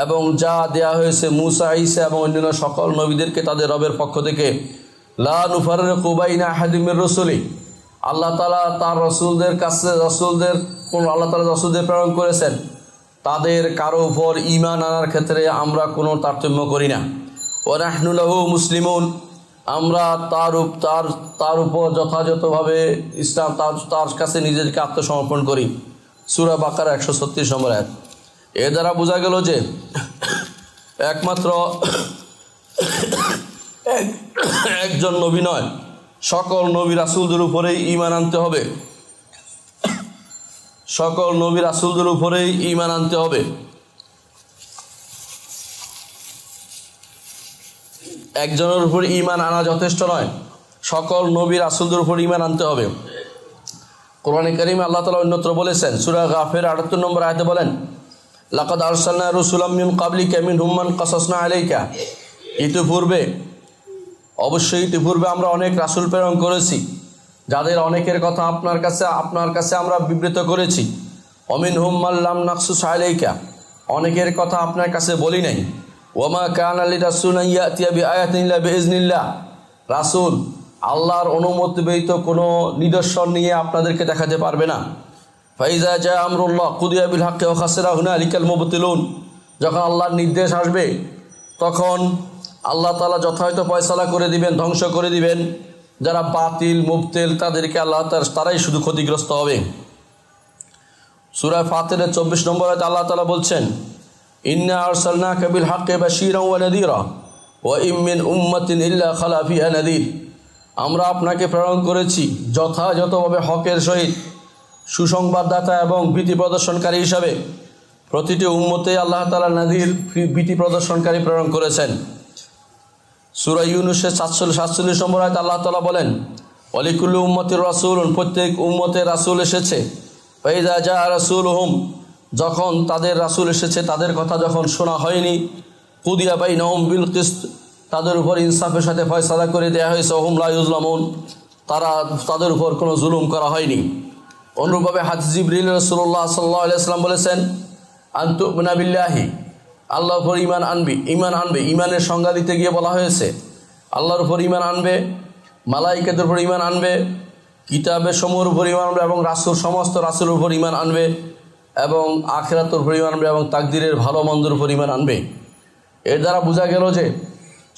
এবং যা দেয়া হয়েছে মূসা, ঈসা এবং অন্যান্য সকল নবীদেরকে তাদের রবের পক্ষ থেকে। লা নুফাররিকু বাইনা আহাদিম মির রাসূলি, আল্লাহ তাআলা তার রাসূলদের কাছে আল্লাহ তাআলা রাসূলদের প্রেরণ করেছেন, তাদের কারো উপর ঈমান আনার ক্ষেত্রে আমরা কোনো তারতম্য করি না। ওয়া নাহনু লাহু মুসলিমুন, আমরা তার উপর যথাযথভাবে ইসলাম তার কাছে নিজেদেরকে আত্মসমর্পণ করি। সূরা বাকারা 136 নম্বর আয়াত। এ দ্বারা বোঝা গেল যে একমাত্র একজন নবী নয়, সকল নবী রাসূলদের উপরেই ঈমান আনতে হবে, সকল নবী রাসূলদের উপরেই ঈমান আনতে হবে। একজনের উপর ঈমান আনা যথেষ্ট নয়, সকল নবী রাসূলদের উপর ঈমান আনতে হবে। কোরআনে কারীমে আল্লাহ তাআলা অন্যত্র বলেছেন, সূরা গাফির 78 নম্বর আয়াতে বলেন, লাকাদ আরসালনা রাসূলাম মিন ক্বাবলিকা মিনহুম মান কাসাসনা আলাইকা, ইতিপূর্বে আমরা অনেক রাসূল প্রেরণ করেছি যাদের অনেকের কথা আপনার কাছে আমরা বিবৃত করেছি। অমিনহুম মান লাম নাকসুস আলাইকা, অনেকের কথা আপনার কাছে বলি নাই। ওয়ামা কানা লিরাসূলিন আন ইয়াতিয়া বিআয়াতিন ইল্লা বিইজনিল্লাহ, রাসূল আল্লাহর অনুমতি ব্যতীত কোনো নিদর্শন নিয়ে আপনাদেরকে দেখাতে পারবে না। ফাইজা জা আমরুল্লাহ কুদিয়া বিল হাক্কি ওয়া খাসিরা হুনালিকাল মুবতিলুন, যখন আল্লাহর নির্দেশ আসবে তখন আল্লাহ তাআলা যথাযথ ফয়সালা করে দিবেন, ধ্বংস করে দিবেন যারা বাতিল মুবতিল, তাদেরকে তারাই শুধু ক্ষতিগ্রস্ত হবে। সূরা ফাতিরের 24 নম্বর আয়াতে আল্লাহ তাআলা বলছেন, ইন্না আরসালনাকা বিল হাক্কি বাশীরান ওয়া নাযীরা ওয়া ইম মিন উম্মাতিন ইল্লা খালা ফিহা নাযীর, আমরা আপনাকে প্রেরণ করেছি যথাযথভাবে হকের সহিত সুসংবাদদাতা এবং ভীতি প্রদর্শনকারী হিসাবে। প্রতিটি উম্মতে আল্লাহ তাআলা নাযীর, ভীতি প্রদর্শনকারী প্রেরণ করেছেন। সূরা ইউনূসের 47 নম্বর আয়াতে আল্লাহ তাআলা বলেন, ওয়ালিকুল্লি উম্মতির রাসূলুন, প্রত্যেক উম্মতের রাসূল এসেছে। ফাইজা জা রাসূলুহুম, যখন তাদের রাসূল এসেছে তাদের কথা যখন শোনা হয়নি, কুদিয়া বাইনাহুম বিল কিসত, তাদের উপর ইনসাফের সাথে ফয়সালা করে দেয়া হয়েছে। ওহুম লা ইউজলামুন, তাদের উপর কোনো জুলুম করা হয়নি। অনুরূপভাবে হাদিস জিবরিল রাসূলুল্লাহ সাল্লাল্লাহু আলাইহি ওয়াসাল্লাম বলেছেন, আনতুমিনা বিল্লাহি, আল্লাহর উপর ঈমান আনবে। ঈমানের সংজ্ঞা দিতে গিয়ে বলা হয়েছে আল্লাহর উপর ঈমান আনবে, মালায়েকাতের উপর ঈমান আনবে, কিতাবের সমূহের উপর ঈমান আনবে এবং রাসূল সমস্ত রাসূলের উপর ঈমান আনবে এবং আখিরাতের উপর ঈমান আনবে এবং তাকদীরের ভালো মন্দের উপর ঈমান আনবে। এর দ্বারা বোঝা গেল যে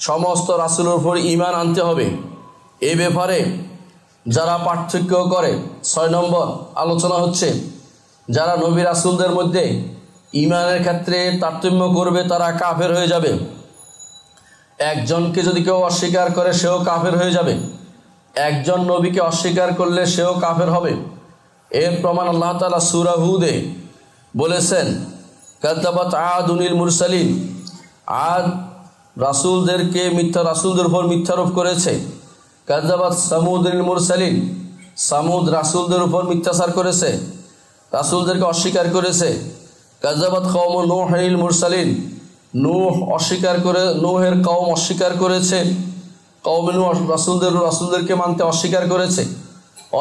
সমস্ত রাসূলের উপর ঈমান আনতে হবে। এই ব্যাপারে যারা পার্থক্য করে 6 নম্বর আলোচনা হচ্ছে, যারা নবী রাসূলদের মধ্যে ঈমানের ক্ষেত্রে তারতম্য করবে তারা কাফের হয়ে যাবে। একজনকে যদি কেউ অস্বীকার করে সেও কাফের হয়ে যাবে, একজন নবীকে অস্বীকার করলে সেও কাফের হবে। এর প্রমাণ আল্লাহ তাআলা সূরা হুদে বলেছেন, কাযাবাত আদুনিল মুরসালিন, আদ রাসূলদেরকে রাসূলদের উপর মিথ্যারোপ করেছে। কাযাবাত সামুদুল মুরসালিন, সামুদ রাসূলদের উপর মিথ্যাচার করেছে, রাসূলদেরকে অস্বীকার করেছে। কাযাবাত কওম নূহিল মুরসালিন, নূহ নূহের কওম অস্বীকার করেছে, কওম নূহ রাসূলদেরকে মানতে অস্বীকার করেছে,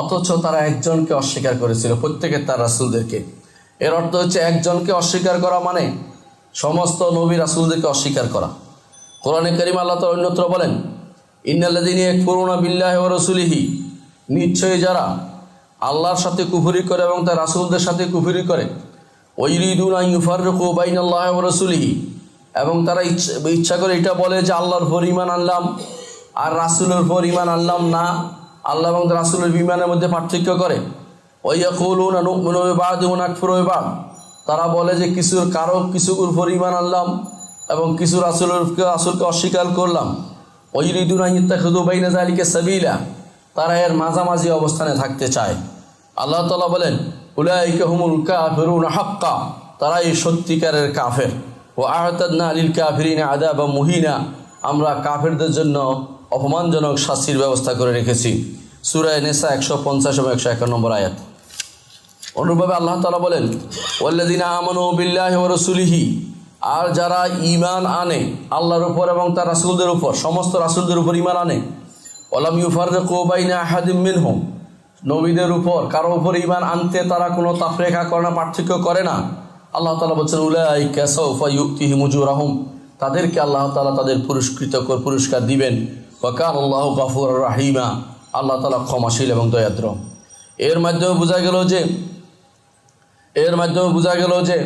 অথচ তারা একজনকে অস্বীকার করেছিল, প্রত্যেকের তার রাসূলদেরকে। এর অর্থ হচ্ছে একজনকে অস্বীকার করা মানে সমস্ত নবী রাসূলদেরকে অস্বীকার করা। কোরআনে কারীমে আল্লাহ তাআলা অন্যত্র বলেন, ইন্নাল্লাযীনা ইয়াকফুরুনা বিল্লাহি ওয়া রাসূলিহি, নিশ্চয়ই যারা আল্লাহর সাথে কুফরি করে এবং তার রাসূলদের সাথে কুফরি করে, ওয়াইরিদুনা ইউফাররিকু বাইনাল্লাহি ওয়া রাসূলিহি, এবং তারা ইচ্ছা করে এটা বলে যে আল্লাহর উপর ঈমান আনলাম আর রাসূলের উপর ঈমান আনলাম না, আল্লাহ এবং রাসূলের ঈমানের মধ্যে পার্থক্য করে। ওয়ায়াকুলুনা নুমিনু বিবাদি ওয়া নাকফুরু বিবাদ, তারা বলে যে কিছুর উপর ঈমান আনলাম এবং কিছু রাসূলকে অস্বীকার করলাম। ওয়াইরিদুনা ইত্তাখিযু বাইনা যালিকা সাবিলা, তারা এর মাঝামাঝি অবস্থানে থাকতে চায়। আল্লাহ তাআলা বলেন, উলাইকা হুমুল কাফিরুনা হাক্কা, তারাই সত্যিকারের কাফের। ওয়া আ'তাদনা লিল কাফিরিনা আযাবাম মুহিনা, আমরা কাফেরদের জন্য অপমানজনক শাস্তির ব্যবস্থা করে রেখেছি। সূরা নিসা 150 এবং 151 নম্বর আয়াত। অনুরূপভাবে আল্লাহ তাআলা বলেন, ওয়াল্লাযিনা আমানু বিল্লাহি ওয়া রাসূলিহি, আর যারা ঈমান আনে আল্লাহর উপর এবং তার রাসূলদের উপর, সমস্ত রাসূলদের উপর ঈমান আনে, ওয়ালাম ইউফাররিকু বাইনা আহাদিম মিনহুম, নবীদের উপর কারো উপর ঈমান আনতে তারা কোনো তাফরীকা করে না, পার্থক্য করে না। আল্লাহ তাআলা বলছেন, উলাইকা সাওফা ইউতিহিম উজুরাহুম, তাদেরকে আল্লাহ তাআলা তাদের পুরস্কার দিবেন। ওয়া কানাল্লাহু গফুরুর রাহিমা, আল্লাহ তাআলা ক্ষমাশীল এবং দয়াদ্র। এর মাধ্যমে বোঝা গেল যে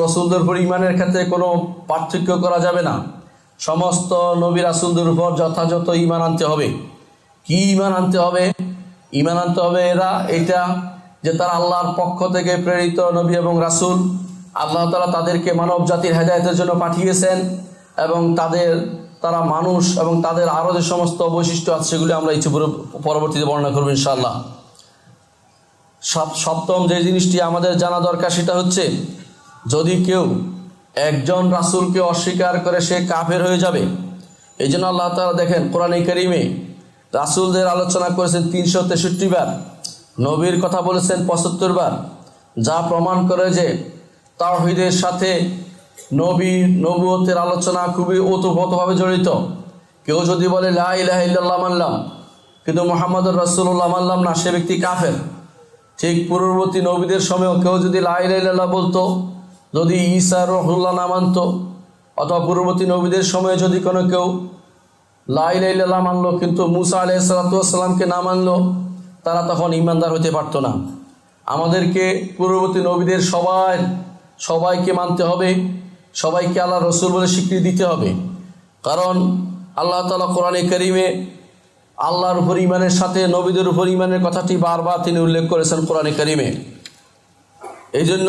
রাসূলদের উপর ঈমানের ক্ষেত্রে কোনো পার্থক্য করা যাবে না। সমস্ত নবী রাসূলদের উপর যথাযথ ঈমান আনতে হবে। কি ঈমান আনতে হবে? ঈমান আনতে হবে এটা যে তারা আল্লাহর পক্ষ থেকে প্রেরিত নবী এবং রাসূল, আল্লাহ তাআলা তাদেরকে মানব জাতির হেদায়েতের জন্য পাঠিয়েছেন এবং তারা মানুষ এবং তাদের আরও যে সমস্ত বৈশিষ্ট্য আছে সেগুলি আমরা পরবর্তীতে বর্ণনা করব ইনশাআল্লাহ। সপ্তম যে জিনিসটি আমাদের জানা দরকার সেটা হচ্ছে, যদি কেউ একজন রাসূলকে অস্বীকার করে সে কাফের হয়ে যাবে। এই জন্য আল্লাহ তাআলা দেখেন কোরআনে কারীমে রাসূলদের আলোচনা করেছেন 363 বার, নবীর কথা বলেছেন 75 বার, যা প্রমাণ করে যে তাওহীদের সাথে নবুয়তের আলোচনা খুবই ওতপ্রোতভাবে জড়িত। কেউ যদি বলে লা ইলাহা ইল্লাল্লাহ মানলাম কিন্তু মুহাম্মদুর রাসূলুল্লাহ মানলাম না, সে ব্যক্তি কাফের। ঠিক পূর্ববর্তী নবীদের সময়ও কেউ যদি লা ইলাহা ইল্লাল্লাহ বলতো, যদি ঈসা রুহুল্লাহ না মানতো, অথবা পূর্ববর্তী নবীদের সময়ে যদি কেউ লা ইলাহা ইল্লাল্লাহ মানলো কিন্তু মুসা আলাইহিস সালাতু ওয়াস সালামকে না মানলো, তারা তখন ঈমানদার হতে পারতো না। আমাদেরকে পূর্ববর্তী নবীদের সবাইকে মানতে হবে, সবাইকে আল্লাহ রসুল বলে স্বীকৃতি দিতে হবে। কারণ আল্লাহ তাআলা কোরআনে কারীমে আল্লাহর উপর ঈমানের সাথে নবীদের উপর ঈমানের কথাটি বারবার তিনি উল্লেখ করেছেন কোরআনে কারীমে। এই জন্য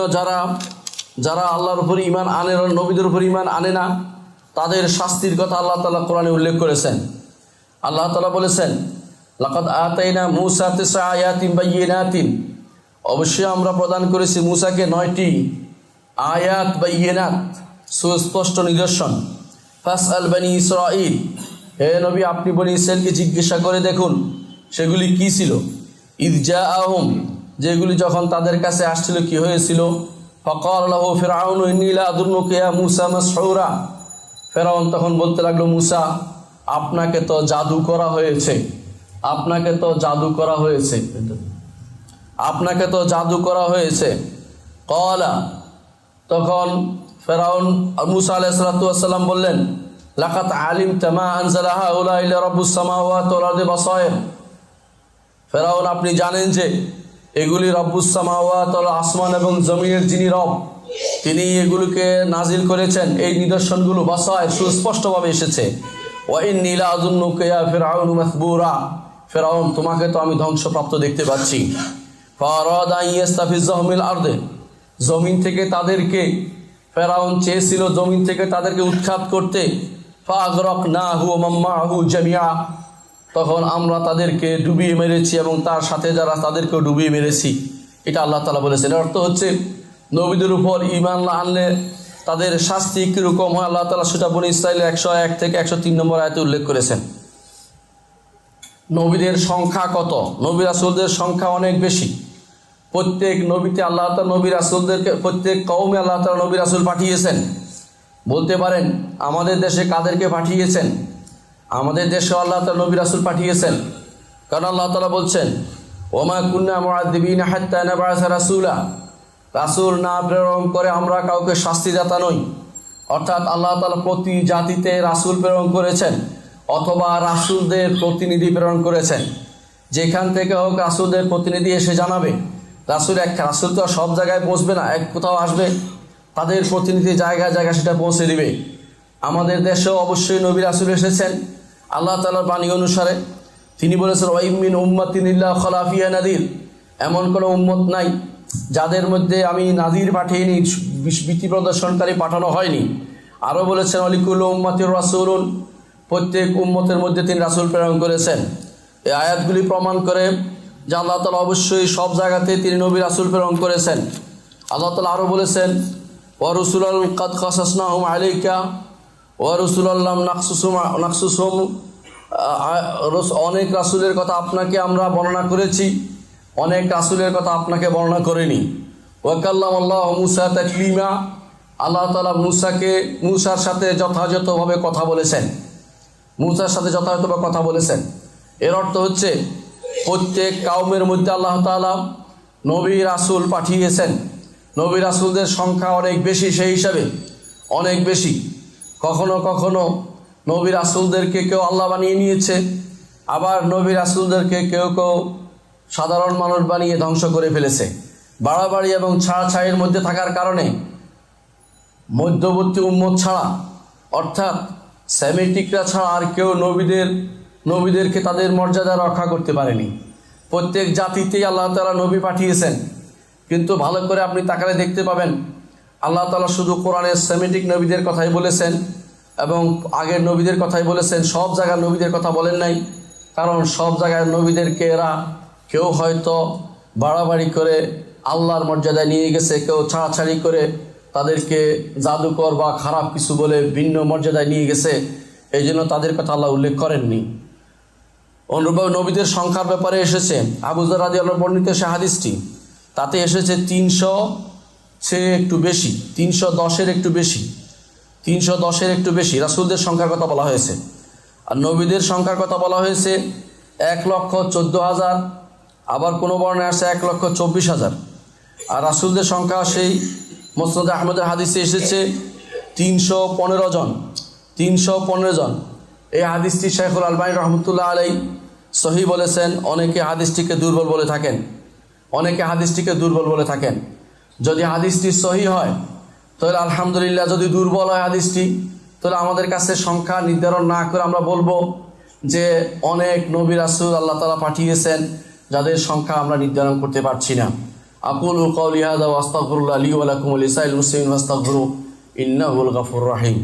যারা আল্লাহর উপর ঈমান আনে, নবীদের উপর ঈমান আনে না, তাদের শাস্তির কথা আল্লাহ তাআলা কোরআনে উল্লেখ করেছেন। আল্লাহ তাআলা বলেছেন, লাকাদ আতাইনা মূসা 9 আয়াতিন বাইয়িনাতিন, অবশ্যই আমরা প্রদান করেছি মূসাকে 9টি আয়াত বাইয়িনাত, সুস্পষ্ট নিদর্শন। ফাসআল বনি ইসরাঈল, হে নবী আপনি বনি ইসরাঈলকে জিজ্ঞাসা করে দেখুন সেগুলি কি ছিল। ইয জাআহুম, যেগুলি যখন তাদের কাছে আসছিল কি হয়েছিল। ফাকাল লাহু ফিরআউন ইন্নী লা আযুন্নুকা ইয়া মূসা মাসহুরা, ফেরাউন তখন বলতে লাগলো, মূসা আপনাকে তো জাদু করা হয়েছে, আপনাকে তো জাদু করা হয়েছে। ক্বালা, তখন ফেরাউন মূসা আলাইহিস সালাতু ওয়াস সালাম বললেন, লাকাদ আলিমতা মা আনজালা হাউলা ইল্লা রাব্বুস সামাওয়াতি ওয়াল আরদি বাসায়ের, ফেরাউন, আপনি জানেন যে এগুলি রব্বুস সামাওয়াত ওয়াল, আসমান এবং জমিনের যিনি রব, তিনি এগুলোকে নাজিল করেছেন। এই নিদর্শনগুলো বাসায় সুস্পষ্টভাবে এসেছে। ওয়া ইন্নী লা আযুন্নুকা ইয়া ফিরআউনু মাসবুরা, ফেরাউন তোমাকে তো আমি ধ্বংসপ্রাপ্ত দেখতে পাচ্ছি। ফারাদা আন ইয়াস্তাফিজ্জাহুম মিনাল আরদি, জমিন থেকে তাদেরকে, ফেরাউন চেয়েছিল জমিন থেকে তাদেরকে উৎখাত করতে। ফাআগরাকনাহু ওয়া মান মাআহু জামিআ, তখন আমরা তাদেরকে ডুবিয়ে মেরেছি এবং তার সাথে যারা তাদেরকেও ডুবিয়ে মেরেছি। এটা আল্লাহ তাআলা বলেছেন। এর অর্থ হচ্ছে নবীদের উপর ঈমান না আনলে তাদের শাস্তি কীরকম হয়, আল্লাহ তাআলা সেটা বনী ইসরাঈলের 101 থেকে 103 নম্বর আয়াতে উল্লেখ করেছেন। নবীদের সংখ্যা কত? নবী রাসূলদের সংখ্যা অনেক বেশি। প্রত্যেক নবীতে আল্লাহ তাআলা নবী রাসূলদেরকে, প্রত্যেক কওমে আল্লাহ তাআলা নবী রাসূল পাঠিয়েছেন। বলতে পারেন আমাদের দেশে কাদেরকে পাঠিয়েছেন? আমাদের দেশে আল্লাহ তাআলা নবী রাসূল পাঠিয়েছেন। কারণ আল্লাহ তাআলা বলছেন, ওমা কুন্না মুআযযিবিনা হাত্তা নাবআসা রাসূলা, রাসূল না প্রেরণ করে আমরা কাউকে শাস্তিদাতা নই। অর্থাৎ আল্লাহ তাআলা প্রতি জাতিতে রাসূল প্রেরণ করেছেন অথবা রাসূলদের প্রতিনিধি প্রেরণ করেছেন। যেখান থেকে হোক রাসূলদের প্রতিনিধি এসে জানাবে। রাসূল তো সব জায়গায় পৌঁছবে না, এক কোথাও আসবে, তাদের প্রতিনিধি জায়গায় জায়গায় সেটা পৌঁছে দিবে। আমাদের দেশেও অবশ্যই নবী রাসূল এসেছেন আল্লাহ তাআলার বাণী অনুসারে। তিনি বলেছেন, ওয়া মিন উম্মাতিন ইল্লা খালা ফিহা নাযীর, এমন কোনো উম্মত নাই যাদের মধ্যে আমি নাযীর পাঠিয়েনি, ভীতি প্রদর্শনকারী পাঠানো হয়নি। আরও বলেছেন, ওয়ালিকুল্লি উম্মাতির রাসূলুন, প্রত্যেক উম্মতের মধ্যে তিনি রাসূল প্রেরণ করেছেন। এই আয়াতগুলি প্রমাণ করে যে আল্লাহ তাআলা অবশ্যই সব জায়গাতে তিনি নবী রাসূল প্রেরণ করেছেন। আল্লাহ তাআলা আরও বলেছেন, ওয়া রাসূলান কাদ কাসাসনাহুম আলাইকা ওয়া রাসূলান লাম নাকসুসহুম, অনেক রাসূলের কথা আপনাকে আমরা বর্ণনা করেছি, অনেক রাসূলের কথা আপনাকে বর্ণনা করিনি। ওয়া কাল্লামাল্লাহু মূসা তাকলিমা, আল্লাহ তাআলা মূসার সাথে যথাযথভাবে কথা বলেছেন, মূসার সাথে যথাযথভাবে কথা বলেছেন। এর অর্থ হচ্ছে প্রত্যেক কওমের মধ্যে আল্লাহ তাআলা নবী রাসূল পাঠিয়েছেন। নবী রাসূলদের সংখ্যা অনেক বেশি, সেই হিসাবে অনেক বেশি। কখনো কখনো নবী রাসূলদেরকে কেউ আল্লাহ বানিয়ে নিয়েছে, আবার নবী রাসূলদেরকে কেউ কেউ সাধারণ মানুষ বানিয়ে ধ্বংস করে ফেলেছে। বাড়াবাড়ি এবং ছাড়াছাড়ির মধ্যে থাকার কারণে মধ্যবর্তী উম্মত ছাড়া, অর্থাৎ সেমিটিকরা ছাড়া আর কেউ নবীদেরকে তাদের মর্যাদা রক্ষা করতে পারেনি। প্রত্যেক জাতিতেই আল্লাহ তাআলা নবী পাঠিয়েছেন, কিন্তু ভালো করে আপনি তাকালে দেখতে পাবেন আল্লাহ তাআলা শুধু কোরআনের সেমিটিক নবীদের কথাই বলেছেন এবং আগের নবীদের কথাই বলেছেন, সব জায়গার নবীদের কথা বলেন নাই। কারণ সব জায়গায় নবীদেরকে এরা কেউ হয়তো বাড়াবাড়ি করে আল্লাহর মর্যাদায় নিয়ে গেছে, কেউ ছাড়াছাড়ি করে তাদেরকে জাদুকর বা খারাপ কিছু বলে ভিন্ন মর্যাদায় নিয়ে গেছে, এই জন্য তাদের কথা আল্লাহ উল্লেখ করেননি। অনুরূপভাবে নবীদের সংখ্যার ব্যাপারে এসেছে আবু যর রাদিয়াল্লাহু বর্ণিত সে হাদিসটি, তাতে এসেছে 300 চেয়ে একটু বেশি, 310-এর একটু বেশি, 310-এর একটু বেশি রাসূলদের সংখ্যার কথা বলা হয়েছে। আর নবীদের সংখ্যার কথা বলা হয়েছে 1,14,000, আবার কোনো বর্ণায় আসছে 1,24,000। আর রাসূলদের সংখ্যা সেই মুসনাদ আহমদের হাদিসে এসেছে 315 জন, 315 জন। এই হাদিসটি শাইখুল আলবানী রহমতুল্লাহ আলাইহি সহিহ বলেছেন। অনেকে হাদিসটিকে দুর্বল বলে থাকেন। যদি হাদিসটি সহিহ হয় তাহলে আলহামদুলিল্লাহ, যদি দুর্বল হয় হাদিসটি তাহলে আমাদের কাছে সংখ্যা নির্ধারণ না করে আমরা বলবো যে অনেক নবী রাসূল আল্লাহ তাআলা পাঠিয়েছেন যাদের সংখ্যা আমরা নির্ধারণ করতে পারছি না। আকুলু কওলি হাযা ওয়া আস্তাগফিরুল্লাহ লি ওয়া লাকুম ওয়া লিসাইরিল মুসলিমিন ফাস্তাগফিরু ইন্নাহুল গফুরুর রাহিম।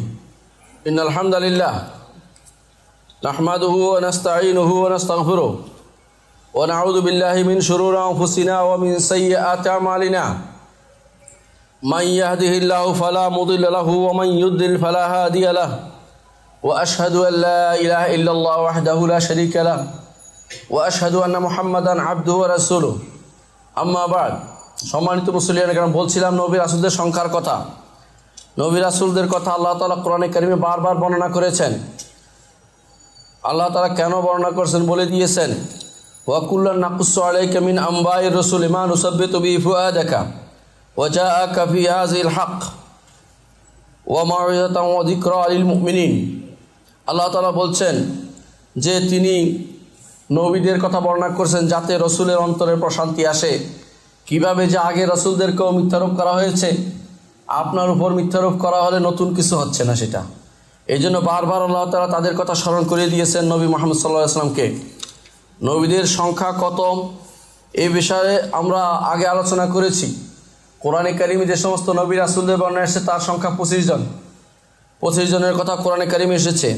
ইন্নাল হামদালিল্লাহ নাহমাদুহু ওয়া নাস্তাঈনুহু ওয়া নাস্তাগফিরুহু ওয়া নাউযু বিল্লাহি মিন শুরুরি আনফুসিনা ওয়া মিন সাইয়্যাতি আমালিনা। মান ইয়াহদিহিল্লাহু ফালা মুদিল্লা লাহু ওয়া মান ইউদ্লিল ফালা হাদিয়া লাহু ওয়া আশহাদু আল লা ইলাহা ইল্লাল্লাহু ওয়াহদাহু লা শারীকা লাহু ওয়া আশহাদু আন্না মুহাম্মাদান আবদুহু ওয়া রাসূলুহু। আম্মা বা'দ। সম্মানিত মুসলিয়ান কেরাম, বলছিলাম নবী রাসূলদের সংখ্যার কথা। নবী রাসূলদের কথা আল্লাহ তাআলা কোরআনে কারিমে বারবার বর্ণনা করেছেন। আল্লাহ তাআলা কেন বর্ণনা করেছেন বলে দিয়েছেন, ওয়া কুল্লান নাকুসসু আলাইকা মিন আম্বাইর রাসূলি মা নুসাব্বিতু বিহি ফুআদাকা ওয়া জাআকা ফি হাযিল হক ওয়া মাউইযাতান ওয়া যিকরা লিল মুমিনিন। আল্লাহ তাআলা বলছেন যে তিনি নবীদের কথা বর্ণনা করছেন যাতে রসুলের অন্তরে প্রশান্তি আসে। কিভাবে যে আগে রসুলদেরকেও মিথ্যারোপ করা হয়েছে, আপনার উপর মিথ্যারোপ করা হলে নতুন কিছু হচ্ছে না সেটা। এই জন্য বারবার আল্লাহ তাআলা তাদের কথা স্মরণ করিয়ে দিয়েছেন নবী মুহাম্মদ সাল্লাল্লাহু আলাইহি ওয়াসাল্লামকে। নবীদের সংখ্যা কত এই বিষয়ে আমরা আগে আলোচনা করেছি। কোরআনে কারিমে যে সমস্ত নবী রাসূলদের বর্ণনা এসেছে তার সংখ্যা 25 জন। 25 জনের কথা কোরআনে কারিমে এসেছে।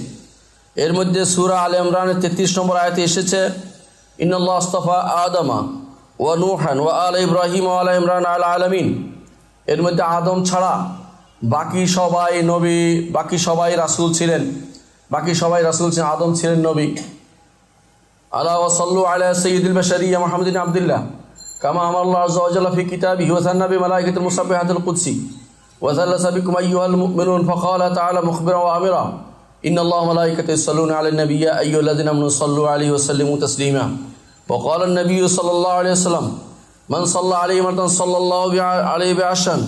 এর মধ্যে সূরা আলে ইমরানের 33 নম্বর আয়াতে এসেছে, ইন্নাল্লাহ আস্তাফা আদমা ওয়া নূহান ওয়া আলা ইব্রাহিম ওয়া আলা ইমরান আলা আলামিন। এর মধ্যে আদম ছাড়া বাকি সবাই নবী, বাকি সবাই রাসূল ছিলেন। আদম ছিলেন নবী। আলা ওয়া সাল্লু আলা সাইয়্যিদিল বাশারিয়্যা মুহাম্মাদিন আবদুল্লাহ কামা আমারাল্লাহু আযজা ওয়া জাল্লা ফি কিতাবিহি ওয়া সান্না বি মালাইকাতিল মুসাব্বিহাতিল কুদসি ওয়া সাল্লাসা বিকুম আইয়ুহাল মুমিনুন ফাকালা তাআলা মুখবিরান ওয়া আমিরা ইন্নাল্লাহা ওয়া মালাইকাতাহু ইউসাল্লুনা আলান নাবিয়্যি ইয়া আইয়ুহাল্লাযিনা আমানু সাল্লু আলাইহি ওয়া সাল্লিমু তাসলিমা ওয়া ক্বালা আন-নাবিয়্যু সাল্লাল্লাহু আলাইহি ওয়াসাল্লাম মান সাল্লা আলাইহি মাররাতান সাল্লাল্লাহু আলাইহি বিআশরান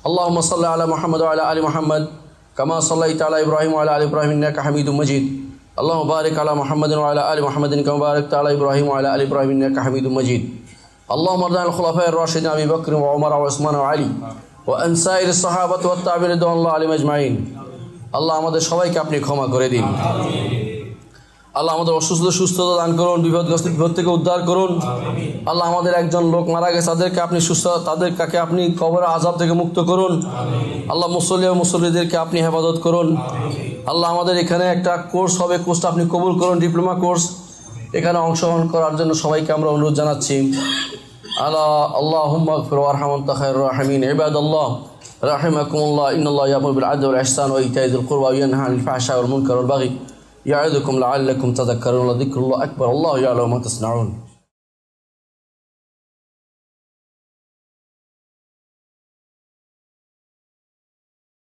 আল্লাহুম্মা সাল্লি আলা মুহাম্মাদ ওয়া আলা আলি মুহাম্মাদ কামা সাল্লাইতা আলা ইব্রাহিম ওয়া আলা আলি ইব্রাহিম ইন্নাকা হামিদুম মাজিদ আল্লাহুম্মা বারিক আলা মুহাম্মাদিন ওয়া আলা আলি মুহাম্মাদিন কামা বারাকতা আলা ইব্রাহিম ওয়া আলা আলি ইব্রাহিম ইন্নাকা হামিদুম মাজিদ আল্লাহুম্মা আরদিল খুলাফায়ে রাশিদিন আবি বকর ওয়া ওমর ওয়া উসমান ওয়া আলী ওয়া আন সাইরিস সাহাবাতি ওয়াত তাবিঈন রাদিয়াল্লাহু আলাইহিম আজমাইন। আল্লাহ আমাদের সবাইকে আপনি ক্ষমা করে দিন। আল্লাহ আমাদের সুস্থতা দান করুন, বিপদগ্রস্ত বিপদ থেকে উদ্ধার করুন। আল্লাহ আমাদের একজন লোক মারা গেছে, তাদেরকে আপনি তাদেরকে আপনি কবরের আযাব থেকে মুক্ত করুন। আল্লাহ মুসল্লি ও মুসল্লিদেরকে আপনি হেফাজত করুন। আল্লাহ আমাদের এখানে একটা কোর্স হবে, কোর্সটা আপনি কবুল করুন, ডিপ্লোমা কোর্স। এখানে অংশগ্রহণ করার জন্য সবাইকে আমরা অনুরোধ জানাচ্ছি। আল্লাহুম্মা গফির ওয়ারহাম আনতা খায়রুর রাহিমিন। ইবাদাল্লাহ রাহিমাকুমুল্লাহ, ইন্নাল্লাহা ইয়া'মুরু বিল আদলি ওয়াল ইহসানি ওয়া ইতা'i যিল কুরবা ওয়া ইয়ানহা আনিল ফাহশা'i ওয়াল মুনকারি ওয়াল বাগই ইয়া'iদুকুম লা'আল্লাকুম তাযাক্কারুন। লাযিকরুল্লাহি আকবার। আল্লাহু ইয়া'লামু মা তাসনাউন।